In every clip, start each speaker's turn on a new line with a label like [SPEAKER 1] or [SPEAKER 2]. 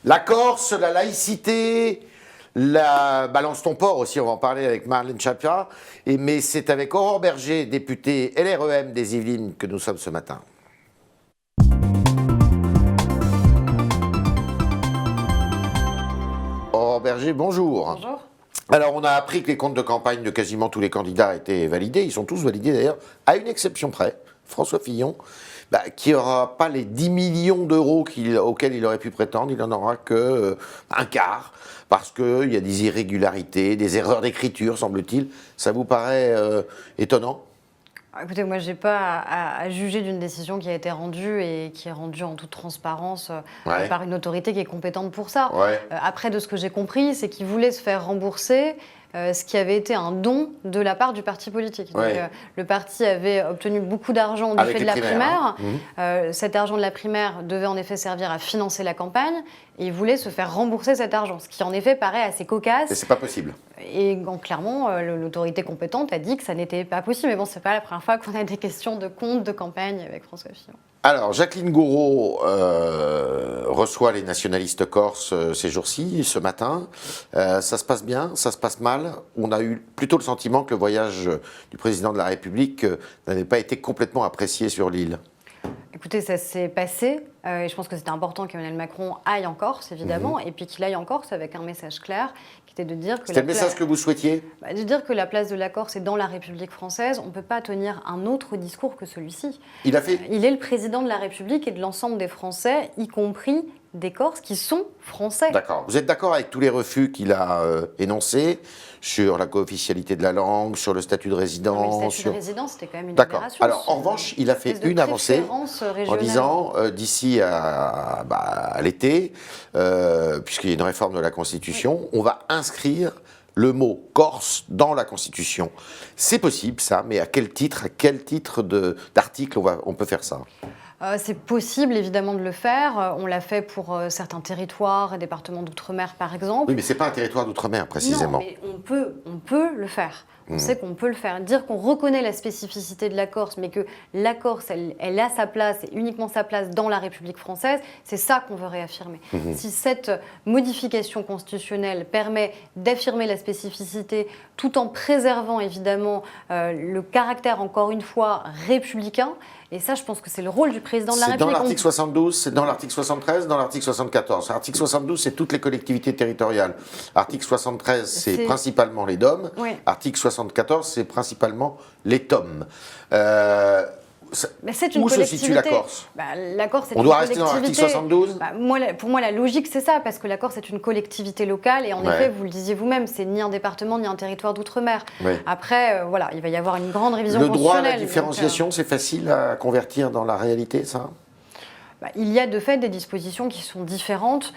[SPEAKER 1] La Corse, la laïcité, la balance ton port aussi, on va en parler avec Marlène Schiappa. Mais c'est avec Aurore Berger, députée LREM des Yvelines, que nous sommes ce matin. Aurore Berger, bonjour.
[SPEAKER 2] Bonjour.
[SPEAKER 1] Alors, on a appris que les comptes de campagne de quasiment tous les candidats étaient validés. Ils sont tous validés d'ailleurs, à une exception près. François Fillon, qui n'aura pas les 10 millions d'euros auxquels il aurait pu prétendre. Il n'en aura que un quart, parce qu'il y a des irrégularités, des erreurs d'écriture, semble-t-il. Ça vous paraît étonnant ?
[SPEAKER 2] Écoutez, moi, je n'ai pas à juger d'une décision qui a été rendue et qui est rendue en toute transparence par une autorité qui est compétente pour ça.
[SPEAKER 1] Ouais.
[SPEAKER 2] Après, de ce que j'ai compris, c'est qu'il voulait se faire rembourser ce qui avait été un don de la part du parti politique. Donc, le parti avait obtenu beaucoup d'argent du fait de la primaire. Cet argent de la primaire devait en effet servir à financer la campagne et il voulait se faire rembourser cet argent, ce qui en effet paraît assez cocasse.
[SPEAKER 1] Et c'est pas possible.
[SPEAKER 2] Et clairement, l'autorité compétente a dit que ça n'était pas possible. Mais bon, c'est pas la première fois qu'on a des questions de compte de campagne avec François Fillon.
[SPEAKER 1] Alors, Jacqueline Gouraud reçoit les nationalistes corses ces jours-ci, ce matin. Ça se passe bien, ça se passe mal. On a eu plutôt le sentiment que le voyage du président de la République n'avait pas été complètement apprécié sur l'île.
[SPEAKER 2] Écoutez, ça s'est passé, et je pense que c'était important qu'Emmanuel Macron aille en Corse, évidemment, et puis qu'il aille en Corse avec un message clair, qui était de dire que...
[SPEAKER 1] C'était le message que vous souhaitiez ?
[SPEAKER 2] De dire que la place de la Corse est dans la République française. On ne peut pas tenir un autre discours que celui-ci.
[SPEAKER 1] Il est
[SPEAKER 2] le président de la République et de l'ensemble des Français, y compris des Corses qui sont français.
[SPEAKER 1] D'accord. Vous êtes d'accord avec tous les refus qu'il a énoncés sur la co-officialité de la langue, sur le statut de résident?
[SPEAKER 2] Non, mais le statut de résident, c'était quand même une aberration.
[SPEAKER 1] Alors, en revanche, il a fait une avancée en disant, d'ici à l'été, puisqu'il y a une réforme de la Constitution, on va inscrire le mot Corse dans la Constitution. C'est possible, ça, mais à quel titre d'article on peut faire ça ?
[SPEAKER 2] C'est possible, évidemment, de le faire. On l'a fait pour certains territoires et départements d'outre-mer, par exemple.
[SPEAKER 1] Oui, mais ce n'est pas un territoire d'outre-mer, précisément.
[SPEAKER 2] Non, mais on peut le faire. On sait qu'on peut le faire. Dire qu'on reconnaît la spécificité de la Corse, mais que la Corse, elle a sa place, et uniquement sa place dans la République française, c'est ça qu'on veut réaffirmer. Si cette modification constitutionnelle permet d'affirmer la spécificité tout en préservant, évidemment, le caractère, encore une fois, républicain, et ça, je pense que c'est le rôle du président de la République.
[SPEAKER 1] C'est dans l'article 72, c'est dans l'article 73, dans l'article 74. L'article 72, c'est toutes les collectivités territoriales. L'article 73, c'est principalement les DOM.
[SPEAKER 2] Oui.
[SPEAKER 1] L'article 74, c'est principalement les TOM.
[SPEAKER 2] C'est une
[SPEAKER 1] où se situe la Corse?
[SPEAKER 2] La Corse est
[SPEAKER 1] On doit rester dans l'article 72 ?
[SPEAKER 2] Pour moi, la logique, c'est ça, parce que la Corse est une collectivité locale, et en effet, vous le disiez vous-même, c'est ni un département, ni un territoire d'outre-mer.
[SPEAKER 1] Oui.
[SPEAKER 2] Après, il va y avoir une grande révision
[SPEAKER 1] constitutionnelle. Le droit à la différenciation, c'est facile à convertir dans la réalité, ça ?
[SPEAKER 2] Il y a de fait des dispositions qui sont différentes,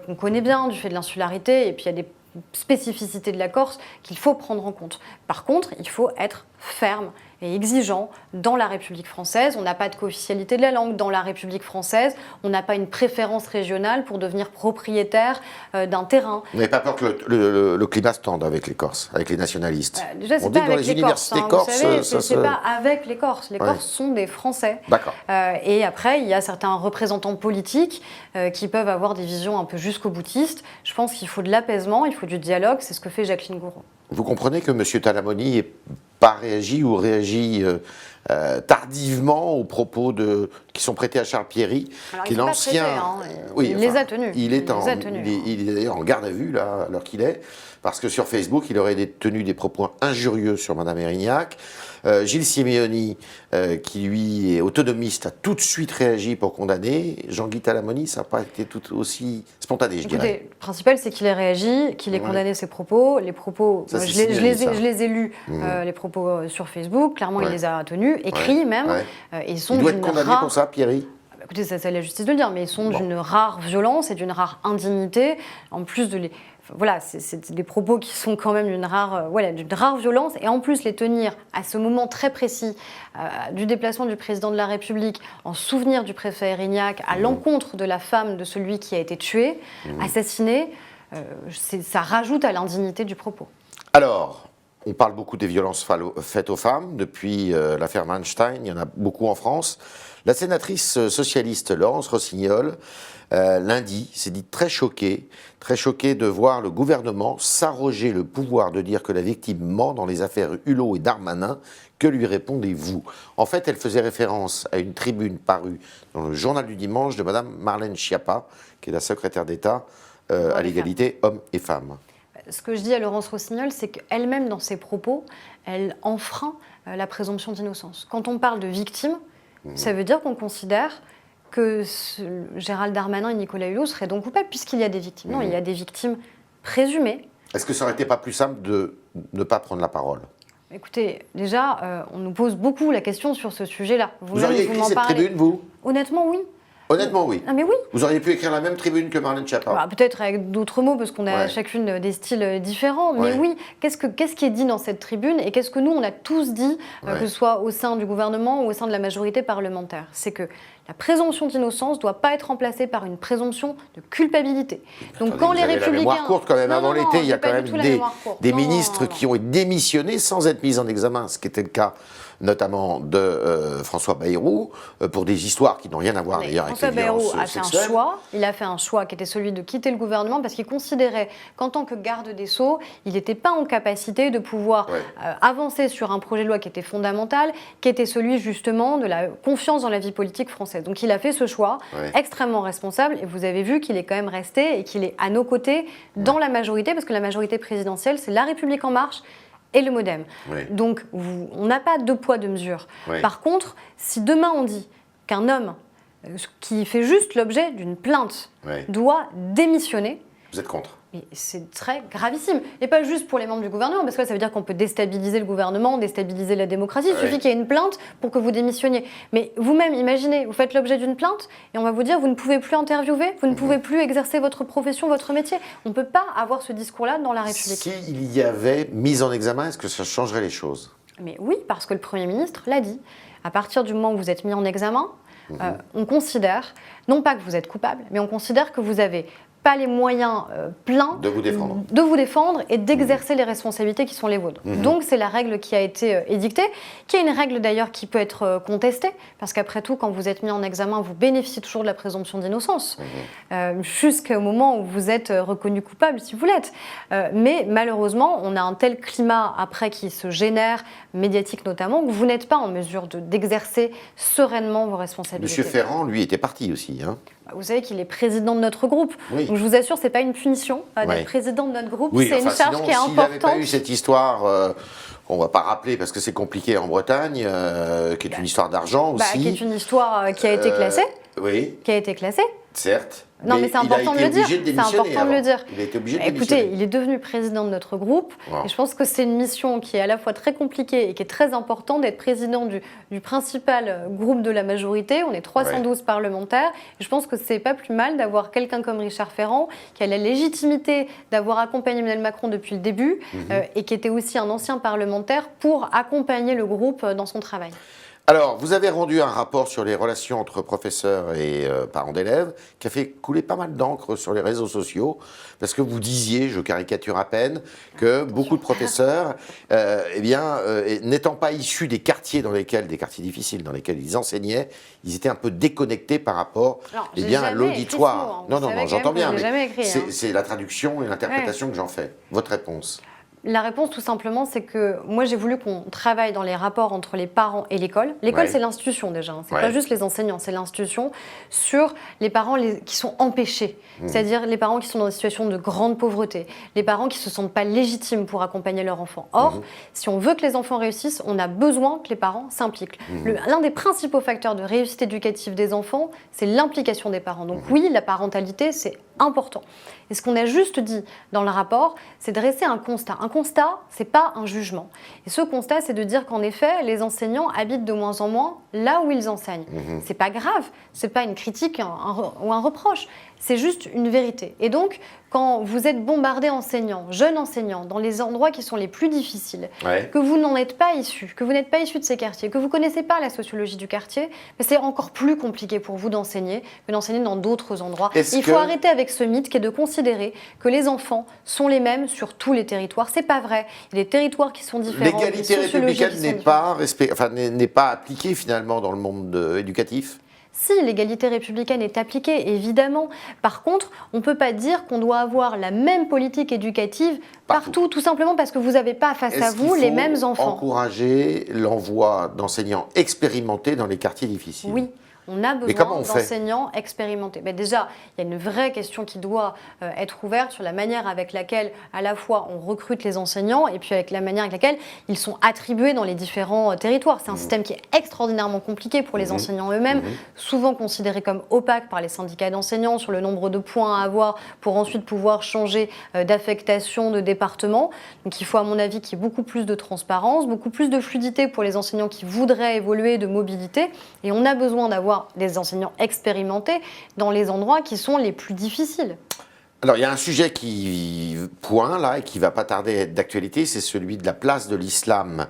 [SPEAKER 2] qu'on connaît bien, du fait de l'insularité, et puis il y a des spécificités de la Corse qu'il faut prendre en compte. Par contre, il faut être ferme et exigeant dans la République française. On n'a pas de co-officialité de la langue dans la République française. On n'a pas une préférence régionale pour devenir propriétaire d'un terrain.
[SPEAKER 1] Vous n'avez pas peur que le climat se tende avec les Corses, avec les nationalistes?
[SPEAKER 2] Déjà, c'est
[SPEAKER 1] on dit
[SPEAKER 2] pas
[SPEAKER 1] que dans
[SPEAKER 2] avec
[SPEAKER 1] les universités corses,
[SPEAKER 2] c'est pas avec les Corses. Les Corses sont des Français.
[SPEAKER 1] D'accord.
[SPEAKER 2] Et après, il y a certains représentants politiques qui peuvent avoir des visions un peu jusqu'au boutiste. Je pense qu'il faut de l'apaisement, il faut du dialogue. C'est ce que fait Jacqueline Gouraud.
[SPEAKER 1] Vous comprenez que M. Talamoni n'ait pas réagi ou réagi tardivement aux propos qui sont prêtés à Charles Pierry, qui est l'ancien.
[SPEAKER 2] Il les a tenus.
[SPEAKER 1] Il est d'ailleurs en garde à vue, là, à l'heure qu'il est, parce que sur Facebook, il aurait tenu des propos injurieux sur Mme Erignac. Gilles Simeoni, qui lui est autonomiste, a tout de suite réagi pour condamner. Jean-Guy Talamoni, ça n'a pas été tout aussi spontané, je dirais.
[SPEAKER 2] Le principal, c'est qu'il ait réagi, qu'il ait condamné ses propos. Les propos,
[SPEAKER 1] ça,
[SPEAKER 2] je les ai lus, les propos sur Facebook. Clairement, il les a tenus, écrits même. Et il
[SPEAKER 1] doit être condamné pour ça, Pierry?
[SPEAKER 2] Écoutez, ça, c'est la justice de le dire, mais ils sont d'une rare violence et d'une rare indignité. En plus de c'est des propos qui sont quand même d'une rare violence, et en plus les tenir à ce moment très précis du déplacement du président de la République, en souvenir du préfet Erignac, à l'encontre de la femme de celui qui a été tué, assassiné, ça rajoute à l'indignité du propos.
[SPEAKER 1] Alors, On parle beaucoup des violences faites aux femmes depuis l'affaire Manstein, il y en a beaucoup en France. La sénatrice socialiste Laurence Rossignol, lundi, s'est dit très choquée de voir le gouvernement s'arroger le pouvoir de dire que la victime ment dans les affaires Hulot et Darmanin. Que lui répondez-vous? En fait, elle faisait référence à une tribune parue dans le journal du dimanche de Madame Marlène Schiappa, qui est la secrétaire d'État à l'égalité hommes et femmes.
[SPEAKER 2] Ce que je dis à Laurence Rossignol, c'est qu'elle-même, dans ses propos, elle enfreint la présomption d'innocence. Quand on parle de victime, ça veut dire qu'on considère que Gérald Darmanin et Nicolas Hulot seraient donc coupables, puisqu'il y a des victimes. Non, il y a des victimes présumées.
[SPEAKER 1] Est-ce que ça n'aurait été pas plus simple de ne pas prendre la parole?
[SPEAKER 2] Écoutez, déjà, on nous pose beaucoup la question sur ce sujet-là.
[SPEAKER 1] Vous auriez écrit cette tribune, vous?
[SPEAKER 2] Honnêtement, oui.
[SPEAKER 1] Honnêtement, oui.
[SPEAKER 2] Ah, mais oui.
[SPEAKER 1] Vous auriez pu écrire la même tribune que Marlène Schiappa.
[SPEAKER 2] Bah, peut-être avec d'autres mots, parce qu'on a chacune des styles différents. Mais oui, qu'est-ce qui est dit dans cette tribune et qu'est-ce que nous, on a tous dit, que ce soit au sein du gouvernement ou au sein de la majorité parlementaire? C'est que la présomption d'innocence ne doit pas être remplacée par une présomption de culpabilité. Donc quand les Républicains...
[SPEAKER 1] La mémoire courte quand même, avant l'été, il y a quand même des ministres qui ont démissionné sans être mis en examen, ce qui était le cas notamment de François Bayrou, pour des histoires qui n'ont rien à voir d'ailleurs avec les violences sexuelles.
[SPEAKER 2] François Bayrou a fait un choix, il a fait un choix qui était celui de quitter le gouvernement parce qu'il considérait qu'en tant que garde des Sceaux, il n'était pas en capacité de pouvoir avancer sur un projet de loi qui était fondamental, qui était celui justement de la confiance dans la vie politique française. Donc il a fait ce choix extrêmement responsable et vous avez vu qu'il est quand même resté et qu'il est à nos côtés dans la majorité, parce que la majorité présidentielle, c'est La République En Marche et le MoDem. Donc, on n'a pas deux poids, deux mesures. Par contre, si demain on dit qu'un homme qui fait juste l'objet d'une plainte doit démissionner...
[SPEAKER 1] Vous êtes contre?
[SPEAKER 2] Et c'est très gravissime. Et pas juste pour les membres du gouvernement, parce que là, ça veut dire qu'on peut déstabiliser le gouvernement, déstabiliser la démocratie. Il suffit qu'il y ait une plainte pour que vous démissionniez. Mais vous-même, imaginez, vous faites l'objet d'une plainte et on va vous dire vous ne pouvez plus interviewer, vous ne pouvez plus exercer votre profession, votre métier. On ne peut pas avoir ce discours-là dans la République.
[SPEAKER 1] S'il y avait mise en examen, est-ce que ça changerait les choses?
[SPEAKER 2] Mais oui, parce que le Premier ministre l'a dit. À partir du moment où vous êtes mis en examen, on considère, non pas que vous êtes coupable, mais on considère que vous avez pas les moyens pleins de vous défendre et d'exercer les responsabilités qui sont les vôtres. Donc c'est la règle qui a été édictée, qui est une règle d'ailleurs qui peut être contestée, parce qu'après tout, quand vous êtes mis en examen, vous bénéficiez toujours de la présomption d'innocence, jusqu'au moment où vous êtes reconnu coupable, si vous l'êtes. Mais malheureusement, on a un tel climat après qui se génère, médiatique notamment, que vous n'êtes pas en mesure d'exercer sereinement vos responsabilités.
[SPEAKER 1] Monsieur Ferrand, lui, était parti aussi, hein.
[SPEAKER 2] Vous savez qu'il est président de notre groupe. Donc je vous assure, ce n'est pas une punition d'être président de notre groupe. C'est une charge qui est importante.
[SPEAKER 1] S'il n'avait pas eu cette histoire, on ne va pas rappeler parce que c'est compliqué en Bretagne, qui est une histoire d'argent aussi.
[SPEAKER 2] Qui est une histoire qui a été classée. Qui a été classée.
[SPEAKER 1] Certes.
[SPEAKER 2] Non, mais c'est important de le dire. C'est important de le dire.
[SPEAKER 1] Il a été obligé de démissionner.
[SPEAKER 2] Écoutez, il est devenu président de notre groupe. Et je pense que c'est une mission qui est à la fois très compliquée et qui est très importante d'être président du principal groupe de la majorité. On est 312 parlementaires. Et je pense que c'est pas plus mal d'avoir quelqu'un comme Richard Ferrand, qui a la légitimité d'avoir accompagné Emmanuel Macron depuis le début et qui était aussi un ancien parlementaire pour accompagner le groupe dans son travail.
[SPEAKER 1] Alors, vous avez rendu un rapport sur les relations entre professeurs et parents d'élèves qui a fait couler pas mal d'encre sur les réseaux sociaux parce que vous disiez, je caricature à peine, que beaucoup de professeurs, n'étant pas issus des quartiers des quartiers difficiles dans lesquels ils enseignaient, ils étaient un peu déconnectés par rapport à l'auditoire. Non, j'entends bien, mais c'est la traduction et l'interprétation que j'en fais. Votre réponse?
[SPEAKER 2] La réponse, tout simplement, c'est que moi, j'ai voulu qu'on travaille dans les rapports entre les parents et l'école. L'école, c'est l'institution déjà. C'est pas juste les enseignants, c'est l'institution. Sur les parents qui sont empêchés. C'est-à-dire les parents qui sont dans des situations de grande pauvreté. Les parents qui ne se sentent pas légitimes pour accompagner leurs enfants. Or, si on veut que les enfants réussissent, on a besoin que les parents s'impliquent. L'un des principaux facteurs de réussite éducative des enfants, c'est l'implication des parents. Donc oui, la parentalité, c'est important. Et ce qu'on a juste dit dans le rapport, c'est dresser un constat. Un constat, c'est pas un jugement. Et ce constat, c'est de dire qu'en effet, les enseignants habitent de moins en moins là où ils enseignent. C'est pas grave, c'est pas une critique ou un reproche. C'est juste une vérité. Et donc, quand vous êtes bombardé enseignants, jeunes enseignants, dans les endroits qui sont les plus difficiles, que vous n'en êtes pas issus, que vous n'êtes pas issus de ces quartiers, que vous ne connaissez pas la sociologie du quartier, c'est encore plus compliqué pour vous d'enseigner que d'enseigner dans d'autres endroits. Il faut arrêter avec ce mythe qui est de considérer que les enfants sont les mêmes sur tous les territoires. C'est pas vrai. Il y a des territoires qui sont différents.
[SPEAKER 1] L'égalité républicaine n'est pas appliquée finalement dans le monde éducatif.
[SPEAKER 2] Si, l'égalité républicaine est appliquée, évidemment. Par contre, on ne peut pas dire qu'on doit avoir la même politique éducative partout, tout simplement parce que vous n'avez pas face à vous les mêmes enfants.
[SPEAKER 1] Encourager l'envoi d'enseignants expérimentés dans les quartiers difficiles.
[SPEAKER 2] Oui. On a besoin d'enseignants expérimentés. Mais déjà, il y a une vraie question qui doit être ouverte sur la manière avec laquelle, à la fois, on recrute les enseignants et puis avec la manière avec laquelle ils sont attribués dans les différents territoires. C'est un système qui est extraordinairement compliqué pour les enseignants eux-mêmes, souvent considéré comme opaque par les syndicats d'enseignants sur le nombre de points à avoir pour ensuite pouvoir changer d'affectation, de département. Donc il faut, à mon avis, qu'il y ait beaucoup plus de transparence, beaucoup plus de fluidité pour les enseignants qui voudraient évoluer, de mobilité. Et on a besoin d'avoir des enseignants expérimentés dans les endroits qui sont les plus difficiles.
[SPEAKER 1] Alors, il y a un sujet qui pointe là et qui ne va pas tarder à être d'actualité, c'est celui de la place de l'islam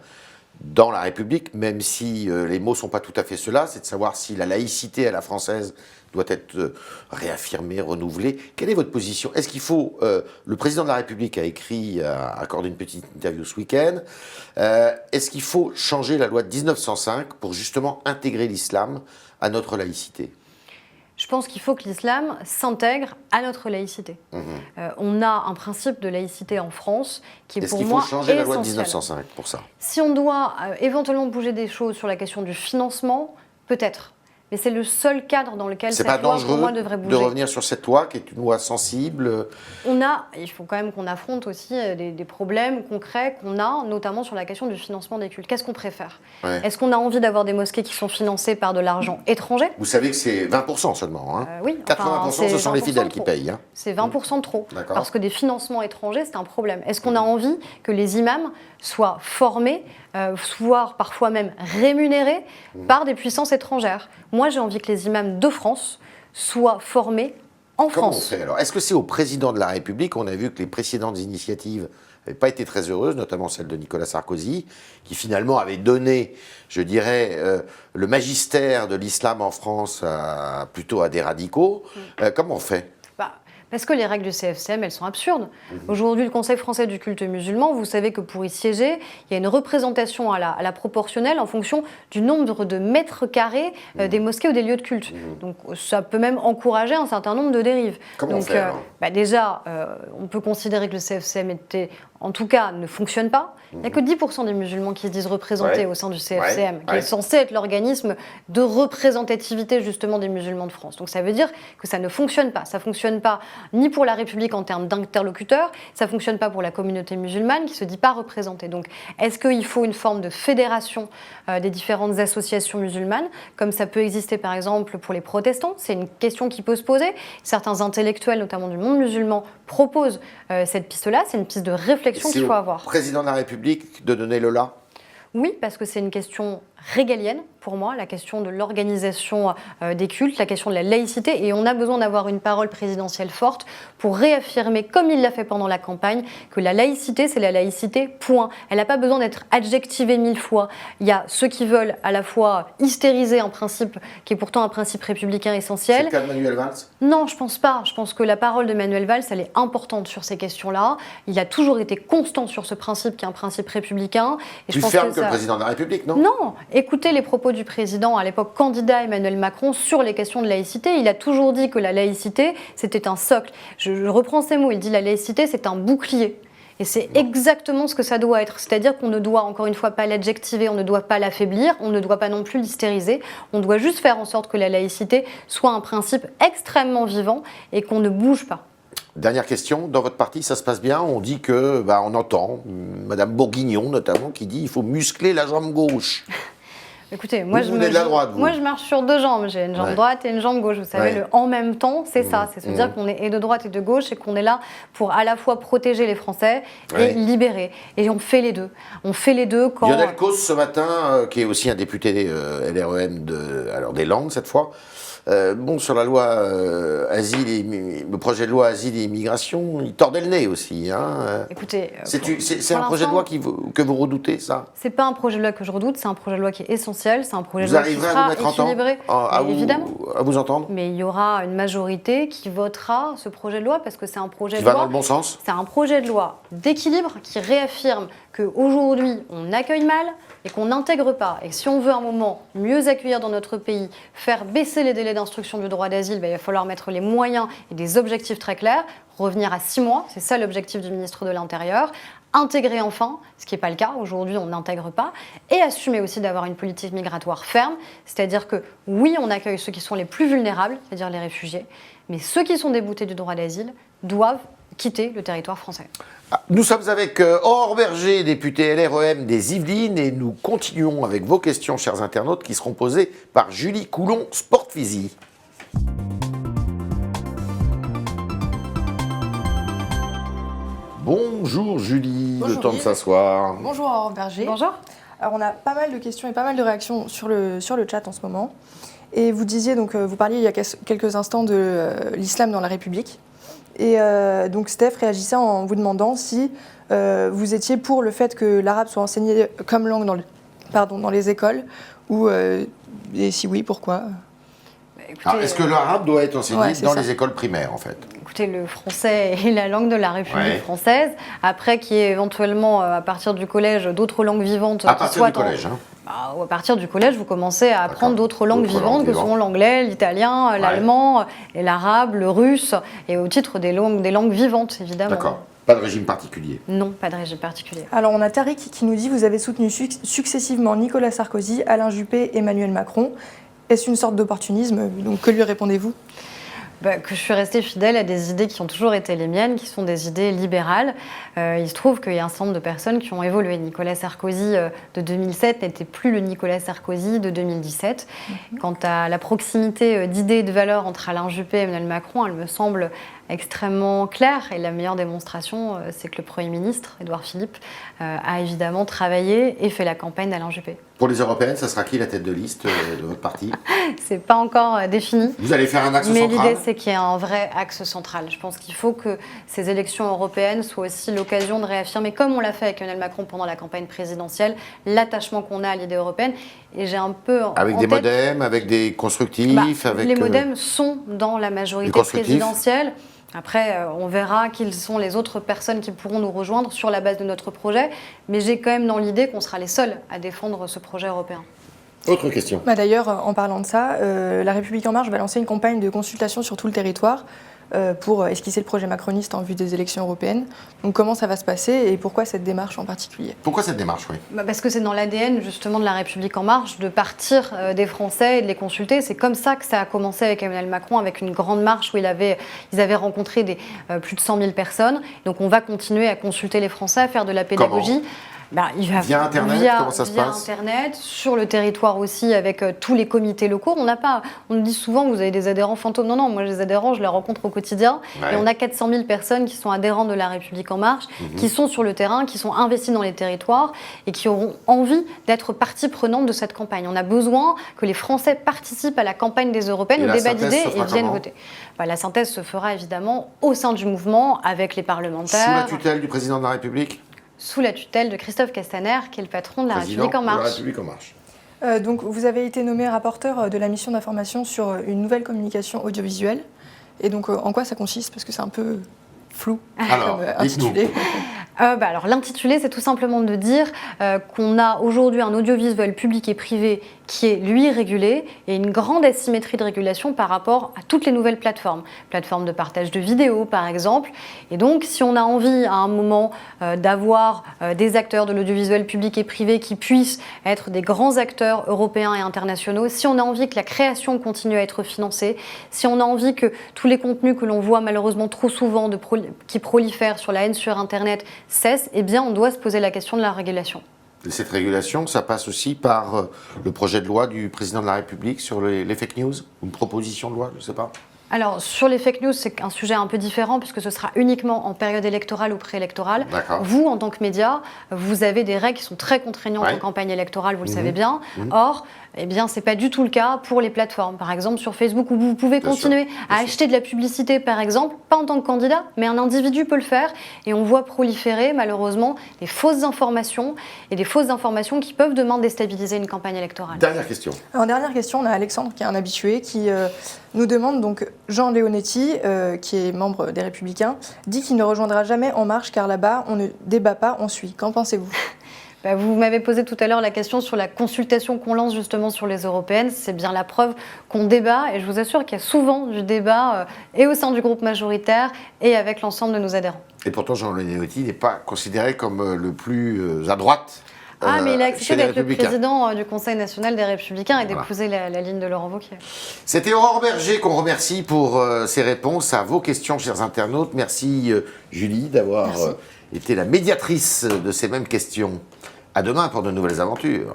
[SPEAKER 1] dans la République, même si les mots ne sont pas tout à fait ceux-là, c'est de savoir si la laïcité à la française doit être réaffirmée, renouvelée. Quelle est votre position? Est-ce qu'il faut... le président de la République a écrit, a accordé une petite interview ce week-end. Est-ce qu'il faut changer la loi de 1905 pour justement intégrer l'islam à notre laïcité?
[SPEAKER 2] Je pense qu'il faut que l'islam s'intègre à notre laïcité. On a un principe de laïcité en France qui est pour moi essentiel. Est-ce qu'il faut changer la loi de 1905
[SPEAKER 1] pour ça?
[SPEAKER 2] Si on doit éventuellement bouger des choses sur la question du financement, peut-être. Mais c'est le seul cadre dans lequel cette loi, pour moi, devrait bouger.
[SPEAKER 1] C'est pas dangereux de revenir sur cette loi qui est une loi sensible?
[SPEAKER 2] Il faut quand même qu'on affronte aussi des problèmes concrets qu'on a, notamment sur la question du financement des cultes. Qu'est-ce qu'on préfère? Est-ce qu'on a envie d'avoir des mosquées qui sont financées par de l'argent étranger?
[SPEAKER 1] Vous savez que c'est 20% seulement. Hein.
[SPEAKER 2] Oui.
[SPEAKER 1] 80%, ce sont les fidèles qui payent. Hein.
[SPEAKER 2] C'est 20% de trop. Parce que des financements étrangers, c'est un problème. Est-ce qu'on a envie que les imams soient formés, voire parfois même rémunérés par des puissances étrangères? Moi, j'ai envie que les imams de France soient formés en France.
[SPEAKER 1] Comment on fait alors? Est-ce que c'est au président de la République? On a vu que les précédentes initiatives n'avaient pas été très heureuses, notamment celle de Nicolas Sarkozy, qui finalement avait donné, je dirais, le magistère de l'islam en France plutôt à des radicaux. Comment on fait?
[SPEAKER 2] Parce que les règles du CFCM, elles sont absurdes. Aujourd'hui, le Conseil français du culte musulman, vous savez que pour y siéger, il y a une représentation à la proportionnelle en fonction du nombre de mètres carrés des mosquées ou des lieux de culte. Donc ça peut même encourager un certain nombre de dérives.
[SPEAKER 1] Comment on fait
[SPEAKER 2] déjà, on peut considérer que le CFCM en tout cas, ne fonctionne pas. Il n'y a que 10% des musulmans qui se disent représentés au sein du CFCM, qui est censé être l'organisme de représentativité justement des musulmans de France. Donc ça veut dire que ça ne fonctionne pas. Ça ne fonctionne pas ni pour la République en termes d'interlocuteurs, ça ne fonctionne pas pour la communauté musulmane qui ne se dit pas représentée. Donc est-ce qu'il faut une forme de fédération des différentes associations musulmanes, comme ça peut exister par exemple pour les protestants? C'est une question qui peut se poser. Certains intellectuels, notamment du monde musulman, proposent cette piste-là. C'est une piste de réflexion qu'il faut avoir.
[SPEAKER 1] C'est au président de la République de donner le là?
[SPEAKER 2] Oui, parce que c'est une question régalienne pour moi, la question de l'organisation des cultes, la question de la laïcité, et on a besoin d'avoir une parole présidentielle forte pour réaffirmer, comme il l'a fait pendant la campagne, que la laïcité, c'est la laïcité, point. Elle n'a pas besoin d'être adjectivée 1000 fois. Il y a ceux qui veulent à la fois hystériser un principe qui est pourtant un principe républicain essentiel.
[SPEAKER 1] C'est le cas de Manuel Valls? Non,
[SPEAKER 2] je pense pas. Je pense que la parole de Manuel Valls, elle est importante sur ces questions-là. Il a toujours été constant sur ce principe qui est un principe républicain. Et
[SPEAKER 1] plus ferme que le président de la République, non?
[SPEAKER 2] Non. Écoutez les propos du président, à l'époque candidat Emmanuel Macron, sur les questions de laïcité. Il a toujours dit que la laïcité, c'était un socle. Je reprends ces mots, il dit la laïcité, c'est un bouclier. Et c'est exactement ce que ça doit être. C'est-à-dire qu'on ne doit, encore une fois, pas l'adjectiver, on ne doit pas l'affaiblir, on ne doit pas non plus l'hystériser. On doit juste faire en sorte que la laïcité soit un principe extrêmement vivant et qu'on ne bouge pas.
[SPEAKER 1] Dernière question, dans votre parti, ça se passe bien? On dit que, on entend Madame Bourguignon notamment qui dit il faut muscler la jambe gauche.
[SPEAKER 2] Écoutez, moi je marche sur deux jambes. J'ai une jambe droite et une jambe gauche. Vous savez, le en même temps, c'est ça. C'est se dire qu'on est et de droite et de gauche et qu'on est là pour à la fois protéger les Français et libérer. Et on fait les deux. On fait les deux quand...
[SPEAKER 1] Lionel Causse, ce matin, qui est aussi un député LREM des Landes cette fois, bon, sur la loi le projet de loi asile et immigration, il tordait le nez aussi. Hein.
[SPEAKER 2] Écoutez,
[SPEAKER 1] c'est un projet de loi que vous redoutez, ça?
[SPEAKER 2] C'est pas un projet de loi que je redoute, c'est un projet de loi qui est essentiel, c'est un projet de
[SPEAKER 1] Vous
[SPEAKER 2] loi qui
[SPEAKER 1] arriverez à
[SPEAKER 2] sera
[SPEAKER 1] vous mettre en
[SPEAKER 2] équilibré. Évidemment.
[SPEAKER 1] à vous entendre?
[SPEAKER 2] Mais il y aura une majorité qui votera ce projet de loi parce que c'est un projet
[SPEAKER 1] Qui
[SPEAKER 2] de
[SPEAKER 1] va
[SPEAKER 2] loi.
[SPEAKER 1] dans le bon sens?
[SPEAKER 2] C'est un projet de loi d'équilibre qui réaffirme qu'aujourd'hui, on accueille mal et qu'on n'intègre pas. Et si on veut un moment mieux accueillir dans notre pays, faire baisser les délais d'instruction du droit d'asile, il va falloir mettre les moyens et des objectifs très clairs, revenir à 6 mois, c'est ça l'objectif du ministre de l'Intérieur, intégrer enfin, ce qui n'est pas le cas, aujourd'hui on n'intègre pas, et assumer aussi d'avoir une politique migratoire ferme, c'est-à-dire que oui, on accueille ceux qui sont les plus vulnérables, c'est-à-dire les réfugiés, mais ceux qui sont déboutés du droit d'asile doivent quitter le territoire français.
[SPEAKER 1] Nous sommes avec Aurore Berger, députée LREM des Yvelines, et nous continuons avec vos questions, chers internautes, qui seront posées par Julie Coulon, Sportphysi. Bonjour Julie,
[SPEAKER 3] Bonjour
[SPEAKER 1] le temps de
[SPEAKER 3] Yves.
[SPEAKER 1] s'asseoir.
[SPEAKER 3] Bonjour Aurore Berger.
[SPEAKER 2] Bonjour.
[SPEAKER 3] Alors on a pas mal de questions et pas mal de réactions sur le chat en ce moment. Et vous disiez, donc vous parliez il y a quelques instants de l'islam dans la République. Et donc Steph réagissait en vous demandant si vous étiez pour le fait que l'arabe soit enseigné comme langue dans les écoles, ou et si oui, pourquoi?
[SPEAKER 1] Alors, est-ce que l'arabe doit être enseigné dans
[SPEAKER 3] ça.
[SPEAKER 1] les écoles primaires, en fait?
[SPEAKER 2] Écoutez, le français est la langue de la République française. Après, qu'il y ait éventuellement, à partir du collège, d'autres langues vivantes.
[SPEAKER 1] À partir du collège, hein.
[SPEAKER 2] À partir du collège, vous commencez à apprendre d'autres langues vivantes que sont l'anglais, l'italien, l'allemand, et l'arabe, le russe, et au titre des langues vivantes, évidemment.
[SPEAKER 1] D'accord. Pas de régime particulier?
[SPEAKER 2] Non, pas de régime particulier.
[SPEAKER 3] Alors on a Tariq qui nous dit, vous avez soutenu successivement Nicolas Sarkozy, Alain Juppé, Emmanuel Macron. Est-ce une sorte d'opportunisme? Donc que lui répondez-vous?
[SPEAKER 2] Que je suis restée fidèle à des idées qui ont toujours été les miennes, qui sont des idées libérales. Il se trouve qu'il y a un certain nombre de personnes qui ont évolué. Nicolas Sarkozy de 2007 n'était plus le Nicolas Sarkozy de 2017. Quant à la proximité d'idées et de valeurs entre Alain Juppé et Emmanuel Macron, elle me semble extrêmement claire. Et la meilleure démonstration, c'est que le Premier ministre, Édouard Philippe, a évidemment travaillé et fait la campagne d'Alain Juppé.
[SPEAKER 1] Pour les européennes, ça sera qui la tête de liste de votre parti?
[SPEAKER 2] C'est pas encore défini.
[SPEAKER 1] Vous allez faire un axe
[SPEAKER 2] Mais
[SPEAKER 1] central?
[SPEAKER 2] l'idée, c'est qu'il y ait un vrai axe central. Je pense qu'il faut que ces élections européennes soient aussi l'occasion de réaffirmer, comme on l'a fait avec Emmanuel Macron pendant la campagne présidentielle, l'attachement qu'on a à l'idée européenne. Et j'ai un peu
[SPEAKER 1] avec des modems, avec des constructifs, avec...
[SPEAKER 2] Les modems sont dans la majorité présidentielle. Après, on verra qui sont les autres personnes qui pourront nous rejoindre sur la base de notre projet. Mais j'ai quand même dans l'idée qu'on sera les seuls à défendre ce projet européen.
[SPEAKER 1] Autre question.
[SPEAKER 3] D'ailleurs, en parlant de ça, La République En Marche va lancer une campagne de consultation sur tout le territoire pour esquisser le projet macroniste en vue des élections européennes. Donc comment ça va se passer et pourquoi cette démarche en particulier?
[SPEAKER 1] Pourquoi cette démarche, oui?
[SPEAKER 2] Parce que c'est dans l'ADN justement de La République En Marche de partir des Français et de les consulter. C'est comme ça que ça a commencé avec Emmanuel Macron, avec une grande marche où ils avaient rencontré plus de 100 000 personnes. Donc on va continuer à consulter les Français, à faire de la pédagogie.
[SPEAKER 1] Via Internet, comment ça se passe?
[SPEAKER 2] Via Internet, sur le territoire aussi, avec tous les comités locaux. On nous dit souvent que vous avez des adhérents fantômes. Non, moi les adhérents, je les rencontre au quotidien. Et on a 400 000 personnes qui sont adhérentes de La République En Marche, qui sont sur le terrain, qui sont investies dans les territoires et qui auront envie d'être partie prenante de cette campagne. On a besoin que les Français participent à la campagne des Européennes, au débat d'idées et viennent voter. La synthèse se fera évidemment au sein du mouvement, avec les parlementaires.
[SPEAKER 1] Sous la tutelle du président de la République?
[SPEAKER 2] Sous la tutelle de Christophe Castaner, qui est le patron de La République En Marche.
[SPEAKER 1] De la République En Marche.
[SPEAKER 3] Donc, vous avez été nommé rapporteur de la mission d'information sur une nouvelle communication audiovisuelle. Et donc, en quoi ça consiste? Parce que c'est un peu flou comme intitulé.
[SPEAKER 2] Alors, l'intitulé, c'est tout simplement de dire qu'on a aujourd'hui un audiovisuel public et privé qui est, lui, régulé, et une grande asymétrie de régulation par rapport à toutes les nouvelles plateformes. Plateformes de partage de vidéos, par exemple. Et donc, si on a envie, à un moment, d'avoir des acteurs de l'audiovisuel public et privé qui puissent être des grands acteurs européens et internationaux, si on a envie que la création continue à être financée, si on a envie que tous les contenus que l'on voit malheureusement trop souvent qui prolifèrent sur la haine sur Internet cessent, eh bien, on doit se poser la question de la régulation.
[SPEAKER 1] Et cette régulation, ça passe aussi par le projet de loi du président de la République sur les fake news? Une proposition de loi, je ne sais pas.
[SPEAKER 2] Alors, sur les fake news, c'est un sujet un peu différent puisque ce sera uniquement en période électorale ou préélectorale. Vous, en tant que média, vous avez des règles qui sont très contraignantes en campagne électorale, vous le savez bien. Or, Eh bien, ce n'est pas du tout le cas pour les plateformes. Par exemple, sur Facebook, où vous pouvez continuer à acheter de la publicité, par exemple, pas en tant que candidat, mais un individu peut le faire. Et on voit proliférer, malheureusement, des fausses informations et des fausses informations qui peuvent demain déstabiliser une campagne électorale.
[SPEAKER 1] Dernière question.
[SPEAKER 3] Alors, dernière question, on a Alexandre qui est un habitué qui nous demande, donc Jean Leonetti, qui est membre des Républicains, dit qu'il ne rejoindra jamais En Marche car là-bas, on ne débat pas, on suit. Qu'en pensez-vous ?
[SPEAKER 2] Vous m'avez posé tout à l'heure la question sur la consultation qu'on lance justement sur les européennes. C'est bien la preuve qu'on débat et je vous assure qu'il y a souvent du débat et au sein du groupe majoritaire et avec l'ensemble de nos adhérents.
[SPEAKER 1] Et pourtant, Jean Leonetti n'est pas considéré comme le plus à droite.
[SPEAKER 2] Mais il a accepté d'être le président du Conseil national des Républicains et d'épouser la ligne de Laurent Wauquiez.
[SPEAKER 1] C'était Aurore Berger qu'on remercie pour ses réponses à vos questions, chers internautes. Merci Julie d'avoir été la médiatrice de ces mêmes questions. À demain pour de nouvelles aventures.